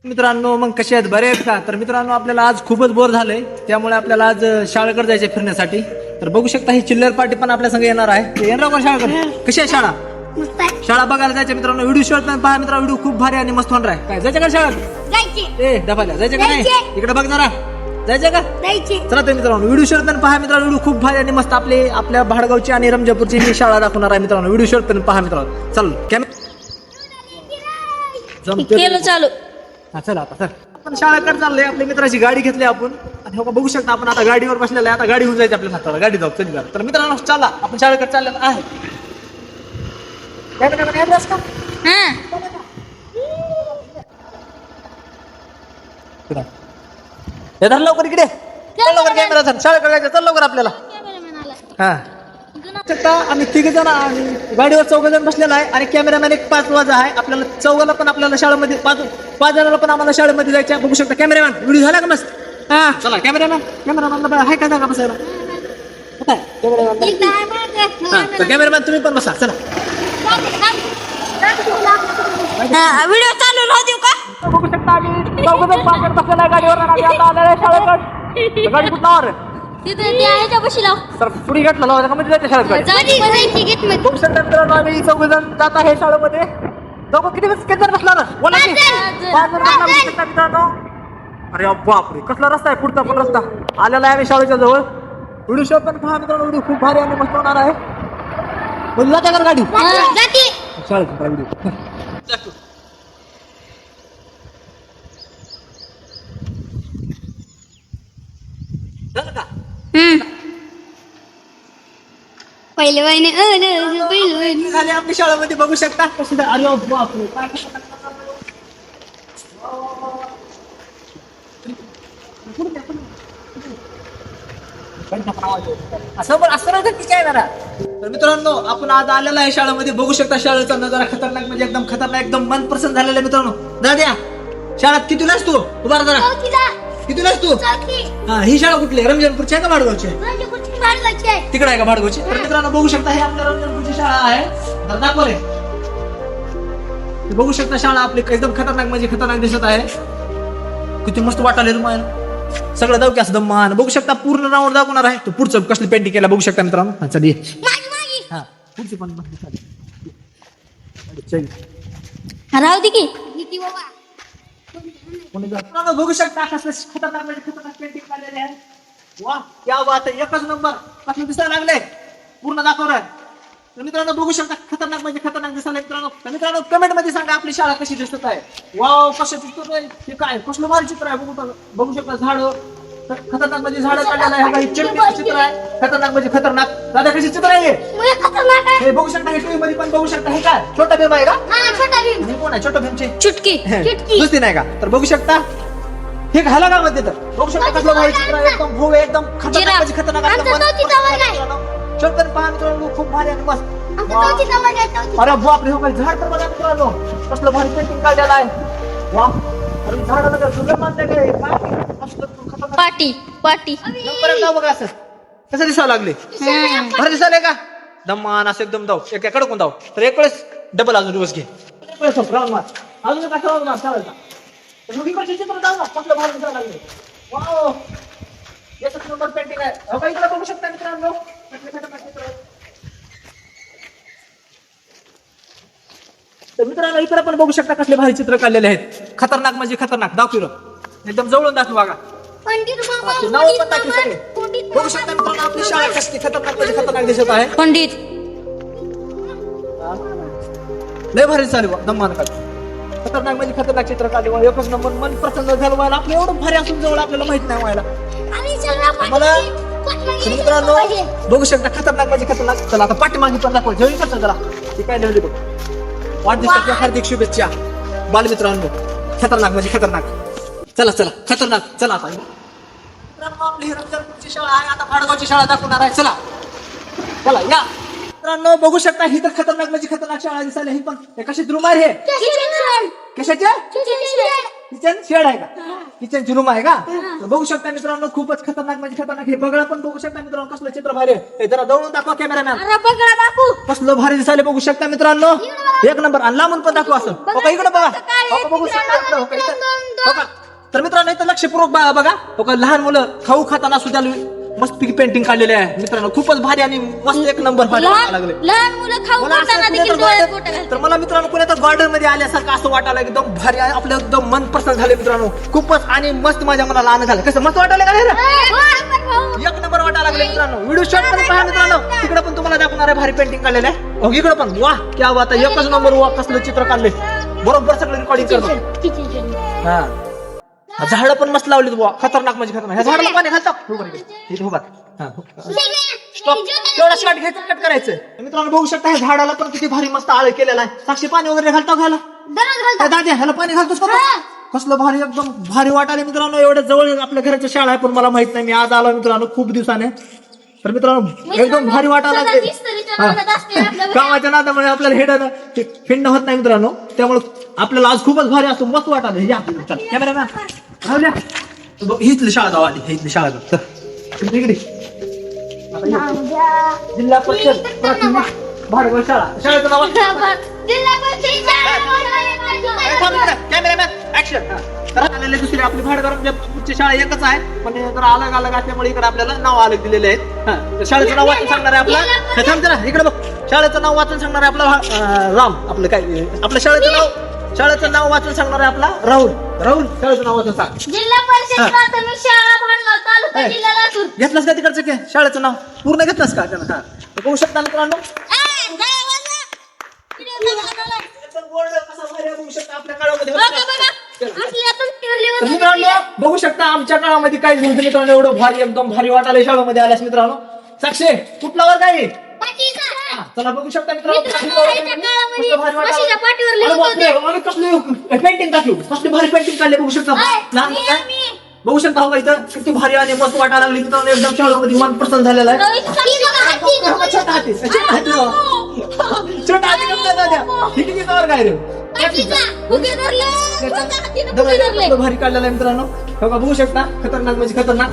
मित्रांनो मग कसे आहेत, बरे आहेत का? तर मित्रांनो आपल्याला आज खूपच बोर झालंय, त्यामुळे आपल्याला आज शाळेकडे जायचे फिरण्यासाठी. तर बघू शकता ही चिल्लर पार्टी पण आपल्या संग येणार आहे. येणार का शाळेकडे? कशी आहे शाळा? शाळा बघायला जायचं मित्रांनो. व्हिडिओ शॉर्ट पण पहा मित्रांनो, व्हिडिओ खूप भारी आणि मस्त होणार आहे. काय जायचं का शाळेत? ए डबाल्या जायचं का नाही? इकडे बघ जरा, जायचं का? चला तर मित्रांनो व्हिडिओ शॉर्ट पण पहा मित्रांनो. व्हिडिओ खूप भारी आणि मस्त आपल्या भाडगावची आणि रमजापूरची ही शाळा दाखवणार आहे मित्रांनो. व्हिडिओ शॉर्ट पण पहा मित्रांनो. चल केलं चालू. हा चला आता सर आपण शाळेकडे चाललोय. आपल्या मित्राची गाडी घेतली आपण आणि हो बघू शकता आपण आता गाडीवर बसलेला आहे. आता गाडी होऊन जायची आपल्या हाताला. गाडी जाऊ चल. तर मित्रांनो चला आपण शाळेकडे चाललेलो आहे. ऍड्रेस का? हे धर लवकर इकडे. चल लवकर कॅमेरा धर. शाळेकडे जायचं. चल लवकर आपल्याला. हा आम्ही तिघ जण गाडीवर 4 जण बसलेला आहे आणि कॅमेरामॅन एक 5 वाजा आहे. आपल्याला 4 पण आपल्याला शाळेमध्ये 5 जणांना पण आम्हाला शाळेमध्ये जायचं. बघू शकता कॅमेरामॅन व्हिडिओ झाला का मस्त? हा चला कॅमेरामॅन आहे का जागा बसायला? कॅमेरामॅन तुम्ही पण बसा. चला व्हिडिओ चालू राहू देऊ का? बघू शकता आम्ही 4 जण पाच बसलेला आहे गाडीवर आणि आता आलेला आहे शाळेकडे. गाडी कुठं सर पुढे घेतला लावा म्हणजे जायचं शाळेत. बघू शकता मित्रांनो आम्ही 4 जण जात आहे शाळेमध्ये. दोघं किती जण बसला? बोला की 5 जण बसला. बघू शकता मित्रांनो. अरे बापरे कसला रस्ता आहे, पुढचा पण रस्ता आलेला आहे आम्ही शाळेच्या जवळ. व्हिडिओ शॉट पण पहा मित्रांनो. व्हिडिओ खूप भारी आणि मस्त होणार आहे. बोल जाते का गाडी शाळेत व्हिडिओ झालं का? पहिले वहिनी झाले आपल्या शाळेमध्ये. बघू शकता कसं. अरे बापरे काय असं पण असं नाही की काय जरा. तर मित्रांनो आपण आज आलेला आहे शाळेमध्ये. बघू शकता शाळेचा नजारा खतरनाक म्हणजे एकदम खतरनाक, एकदम मन प्रसन्न झालेलं आहे मित्रांनो. दाद्या शाळेत कितीला असतो तू? बारा जरा कितीला असतो? हा ही शाळा कुठली आहे? रमजानपूरची आहे का भाडगावची? तिकडे आहे का भाडगावची? तर मित्रांनो बघू शकता हे आपल्या रमजानपूरची शाळा आहे. तर दाखव रे. बघू शकता शाळा आपली एकदम खतरनाक म्हणजे खतरनाक दिसत आहे. किती मस्त वाटायला तुम्हाला सगळं जाऊ की असं दम्मान. बघू शकता पूर्ण राऊंड दाखवणार आहे. तो पुढचं कसली पेंटिंग केला बघू शकता मित्रांनो. चल ये हा पुढची पण राहू दे की. बघू शकता कसलं खतरनाक म्हणजे खतरनाक पेंटिंग काढलेले आहे. वा क्या बात आहे. एकच नंबर. कसं दिसायला लागले पूर्ण दाखवणार. तर मित्रांनो बघू शकता खतरनाक म्हणजे खतरनाक दिसायला मित्रांनो. तर मित्रांनो कमेंट मध्ये सांगा आपली शाळा कशी दिसत आहे. वाव कसं दिसत आहे हे काय कसलं भारी चित्र आहे. बघू शकता झाड खतरनाक म्हणजे झाड काढलेलं आहे. काही चिमणीचं चित्र आहे. खतरनाक म्हणजे खतरनाक. दादा कशी चित्र आहे हे बघू शकता. हे टीव्ही मध्ये पण बघू शकता. हे काय छोटा भीम आहे का? हे कोण आहे छोटा भीमची चुटकी दुसरी नाही का? तर बघू शकता हे घाला का मध्ये. तर बघू शकता कसलं भारी चित्र आहे. एकदम भोव एकदम खतरनाक म्हणजे खतरनाक. छोटं पहा मित्रांनो खूप भारी आणि मस्त. अरे बापरे हो काय झाड तर बघा मित्रांनो कसलं भारी पेंटिंग काढलेलं आहे. वा अरे झाडाला सुंदर मानते काय पाटी बघा असं कसं दिसायला लागले. भारी दिसायला का दम्मान असं एकदम धाव एक कडकून धाव. तर एक वेळेस डबल अजून दिवस घे राऊंड मार अजून कसा राऊंड मार चालेल का? चित्र जाऊ ना कसलं भारी दिसायला लागले. वाव एकच नंबर पेंटिंग आहे. हो का इकडे बघू शकता मित्रांनो. तर मित्रांनो इकडे पण बघू शकता कसले भारी चित्र काढलेले आहेत. खतरनाक म्हणजे खतरनाक. दाखव एकदम जवळून दाखव बघा. नाव पण दाखव सगळे. बघू शकता मित्रांनो आपली शाळा कसली खतरनाक म्हणजे खतरनाक दिसत आहे. पंडित लय भारी चालू दम्मान काढ. खतरनाक म्हणजे खतरनाक चित्र काढले. एकच नंबर. मन प्रसन्न झालं व्हायला. आपलं एवढं भारी असून जवळ आपल्याला माहित नाही व्हायला मला. मित्रांनो बघू शकता खतरनाक म्हणजे खतरनाक. चला आता पाठीमागे पण दाखव. जेवण करतो जरा ते काय लिहिलं बघ. वाढदिवसाच्या हार्दिक शुभेच्छा बालमित्रांनो. खतरनाक म्हणजे खतरनाक. चला चला खतरनाक. चला आता मित्रांनो आपली रमजानपूरची शाळा आहे. आता भाडगावची शाळा दाखवणार आहे. चला चला या मित्रांनो बघू शकता ही तर खतरनाक म्हणजे खतरनाक शाळा दिसायला. ही पण कशाची रूम आहे? हे कशाच्या किचन शेड आहे का? किचनची रूम आहे का? तर बघू शकता मित्रांनो खूपच खतरनाक म्हणजे खतरनाक. हे बगळा पण बघू शकता मित्रांनो कसलं चित्र भारी आहे. जरा जवळून दाखवा कॅमेरामॅन. कसलं भारी दिसायला बघू शकता मित्रांनो. एक नंबर. आणि लांबून पण दाखवा असं. इकडे बघा. बघू शकता हो का? तर मित्रांनो इथं लक्षपूर्वक बघा हो का, लहान मुलं खाऊ खाताना सुद्धा मस्तपैकी पेंटिंग काढलेले आहे मित्रांनो, खूपच भारी आणि मस्त एक नंबर भारी वाटायला लागले. लहान मुलं खाऊ मला असं खाताना देखील कुठे डोळ्यात तर बोटं घालतात. तर मला मित्रांनो कुठे तर गार्डन मध्ये आल्यासारखं असं वाटायला एकदम भारी आहे, आपलं एकदम मन प्रसन्न झाले मित्रांनो, खूपच आणि मस्त माझ्या मनाला आनंद झाला. कसं मस्त वाटायला का रे? एक नंबर वाटायला लागले मित्रांनो. व्हिडिओ शॉर्ट मध्ये पहा मित्रांनो, तिकडे पण तुम्हाला दाखवणार आहे भारी पेंटिंग काढलेलं आहे. हो इकडे पण वाह क्या बात आहे, एकच नंबर वाह, कसलं चित्र काढले बरोबर, सगळं रेकॉर्डिंग करतो. हा झाडं पण मस्त लावलीत बुवा, खतरनाक म्हणजे खतरनाक. ह्या झाडाला पाणी घालतात इथे उभा. तेवढा शॉट घ्यायचं, कट करायचं. मित्रांनो बघू शकता ह्या झाडाला पण किती भारी मस्त आळ केलेला आहे. साक्षी पाणी वगैरे घालतो घ्यायला दादा, ह्याला पाणी घालतोस का? कसलं भारी, एकदम भारी वाटायला मित्रांनो. एवढ्या जवळ आपल्या घराची शाळा आहे पण मला माहित नाही, मी आज आलो मित्रांनो खूप दिवसाने. तर मित्रांनो एकदम भारी वाटायला लागले. कामाच्या नादामुळे आपल्याला हेडणं फिरणं होत नाही मित्रांनो, त्यामुळे आपल्याला आज खूपच भारी असतो, मस्त वाटायला. कॅमेरामॅन राहुल्या, हीच शाळा जाऊ आली, हीच शाळा जाऊ इकडे. जिल्हा परिषद प्राथमिक भाडगाव शाळा, शाळेचं नाव कॅमेरामॅन ऍक्शन. आलेले दुसरी आपली भाडगाव उच्च शाळा एकच आहे, पण जरा अलग अलग असल्यामुळे इकडे आपल्याला नाव अलग दिलेले आहेत. शाळेचं नाव वाचून सांगणार आहे आपला, थांब जरा इकडे बघ, शाळेचं नाव वाचून सांगणार आहे आपला राम. आपलं काय आपलं शाळेचं नाव वाचून सांगणार आहे आपला राहुल. राहुल शाळेचं नाव वाचून सांग. जिल्हा परिषद प्राथमिक शाळा भांडगाव, तालुका जिल्हा लातूर. घेतलंस का तिकडचं काय शाळेचं नाव पूर्ण घेतलंस का त्यानं? हा बघू शकता मित्रांनो, आपल्या काळामध्ये मित्रांनो बघू शकता आमच्या काळामध्ये काय झालं मित्रांनो, एवढं भारी एकदम भारी वाटायला शाळेमध्ये आल्यास मित्रांनो. साक्षी कुठला वर्ग आहे? चला बघू शकता मित्रांनो, पेंटिंग टाकली, कसली भारी पेंटिंग काढली बघू शकता. बघू शकता हो इथं किती भारी आणि मस्त वाटायला लागली मित्रांनो, एकदम शाळेमध्ये मन प्रसन्न झालेलं आहे. छोटा हाती छोटा हाती किती वर्ग आहे रे? भारी काढलेला आहे मित्रांनो, हो का बघू शकता, खतरनाक म्हणजे खतरनाक.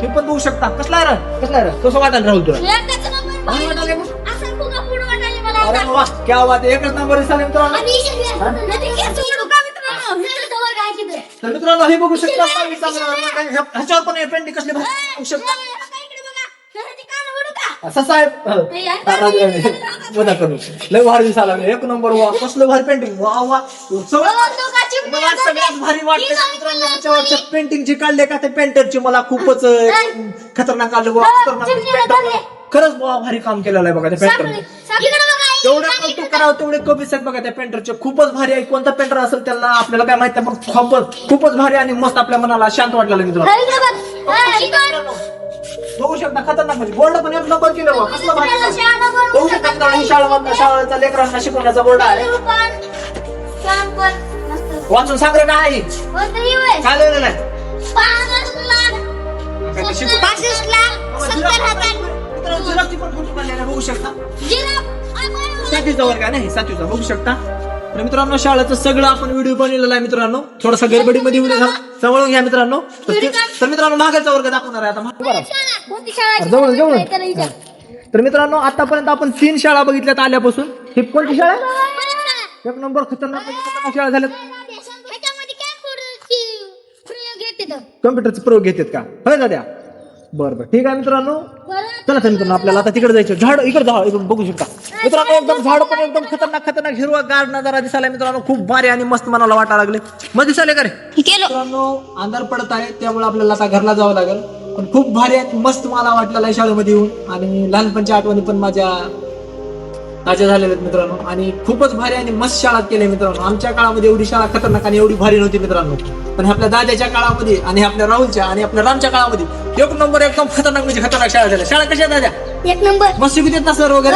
हे पण बघू शकता, कसला आहे रे, कसला आहे रे, कसं वाटायला राहुल तुला? अरे वा क्या बात आहे, एकच नंबर दिसला मित्रांनो. तर मित्रांनो हे बघू शकता, ह्याच्यावर पण पेंटिंग कसली बघू शकता. असं आहे करू लय भारी दिसायला लागले, एक नंबर वा, कसलं भारी पेंटिंग, वा वा. मला सगळ्यात भारी वाटलं मित्रांनो ह्याच्यावरच्या पेंटिंगची काढले का ते पेंटरची, मला खूपच खतरनाक आलं बुवा, खतरनाक. खरंच बुवा भारी काम केलेलं आहे बघा त्या पेंटरने. जेवढं कौतुक करावं तेवढे कमीच आहेत बघा त्या पेंटरचे, खूपच भारी आहे. कोणता पेंटर असेल त्याला आपल्याला काय माहिती, पण खूपच भारी आणि मस्त आपल्या मनाला शांत वाटलेलं मित्रांनो. बघू शकता खतरनाक म्हणजे बोर्ड पण एक नंबर केलं बघा, कसलं भारी. बघू शकता ही शाळेचा लेकरांना शिकवण्याचा बोर्ड आहे. वाचून सांग रे काय काय लिहिलेलं आहे? बघू शकता सातवीचा वर्ग आहे ना, सातवीचा बघू शकता. तर मित्रांनो शाळेचं सगळं आपण व्हिडिओ बनवलेला आहे मित्रांनो, थोडासा गडबडीमध्ये व्हिडिओ जवळून घ्या मित्रांनो. तर मित्रांनो मागचा वर्ग दाखवणार आहे आता, जवळ जवळ. तर मित्रांनो आतापर्यंत आपण 3 शाळा बघितल्यात आल्यापासून. ही कोणती शाळा? एक नंबर खतरनाक शाळा झाल्यात. कम्प्युटरचे प्रयोग घेतात का? होय दाद्या, बरं बरं ठीक आहे मित्रांनो. चला तर मित्रांनो आपल्याला आता तिकडे जायचं. झाड इकडे झाड बघू शकता मित्रांनो, एकदम झाड पण एकदम खतरनाक हिरवा गार नजारा दिसायला मित्रांनो, खूप भारी आणि मस्त मनाला वाटायला लागले. मग दिसायला का रे मित्रांनो? अंधार पडत आहे त्यामुळे आपल्याला आता घरला जावं लागेल, पण खूप भारी आणि मस्त मला वाटलेलं आहे शाळेमध्ये येऊन. आणि लहानपणच्या आठवणी पण माझ्या ताज्या झालेल्या आहेत मित्रांनो, आणि खूपच भारी आणि मस्त शाळा केली मित्रांनो. आमच्या काळामध्ये एवढी शाळा खतरनाक आणि एवढी भारी नव्हती मित्रांनो, पण आपल्या दादाच्या काळामध्ये आणि आपल्या राहुलच्या आणि आपल्या रामच्या काळामध्ये एक नंबर एकदम खतरनाक म्हणजे खतरनाक शाळा झाल्या. शाळा कशा दादा? एक नंबर मस्त शिकवतात ना सर वगैरे.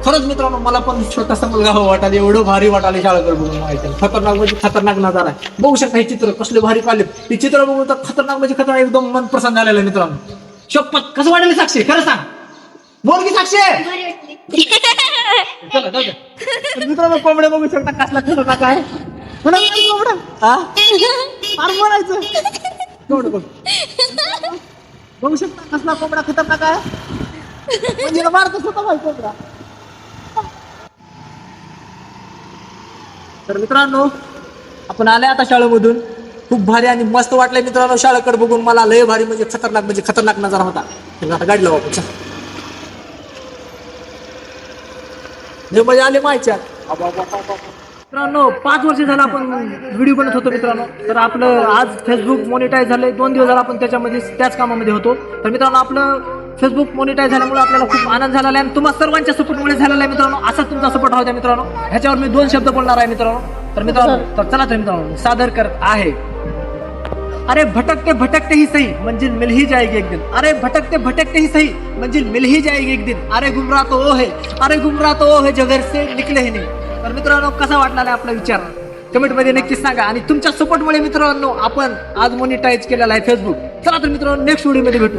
खरंच मित्रांनो मला पण छोटासा मुलगा वाटायला, एवढं भारी वाटायला शाळेकडे बघून माहिती. खतरनाक म्हणजे खतरनाक नजारा आहे. बघू शकता हे चित्र कसले भारी काढले, ते चित्र बघून तर खतरनाक म्हणजे खतरनाक एकदम मन प्रसन्न झालेलं आहे मित्रांनो. शपथ कसं वाटलं साक्षी, खरं सांग, बोल की साक्षी. चला जाऊ द्या मित्रांनो, कोंबड्या बघू शकता कसला खतरनाक आहे. बोलायचं कोंबडं बघू शकता कसला कोंबडा खतरनाक आहे, म्हणजे मारतच होता भाई कोंबडा. तर मित्रांनो आपण आले आता शाळेमधून. खूप भारी आणि मस्त वाटलंय मित्रांनो. शाळेकडे बघून मला लय भारी म्हणजे खतरनाक नजारा होता. तर आता गाडी लावू आपण. चल. लय मजा आली माहिती. मित्रांनो 5 वर्ष झालं आपण व्हिडिओ बनवत होतो मित्रांनो. तर आपलं आज फेसबुक मॉनिटाईज झालंय. 2 दिवस झाला आपण त्याच्यामध्ये त्याच कामामध्ये होतो. तर मित्रांनो आपलं फेसबुक मॉनिटाईज झाल्यामुळे आपल्याला खूप आनंद झालेला आहे आणि तुम्हा सर्वांच्या सपोर्टमुळे झालेला आहे मित्रांनो. असा तुमचा सपोर्ट राहू द्या मित्रांनो. ह्याच्यावर मी 2 शब्द बोलणार आहे मित्रांनो. तर मित्रांनो तर चला तर मित्रांनो सादर करत आहे. अरे भटकते ही सही मंजिल मिल ही जाएगी एक दिन. अरे भटकते ही सही मंजिल मिल ही जाएगी एक दिन. अरे गुमराह तो वो है जो घर से निकले ही नहीं. तर मित्रांनो कसा वाटला आपला विचार कमेंट मध्ये नक्कीच सांगा. आणि तुमच्या सपोर्टमुळे मित्रांनो आपण आज मॉनिटाईज केलेला आहे फेसबुक. चला तर मित्रांनो नेक्स्ट व्हिडिओ मध्ये भेटू.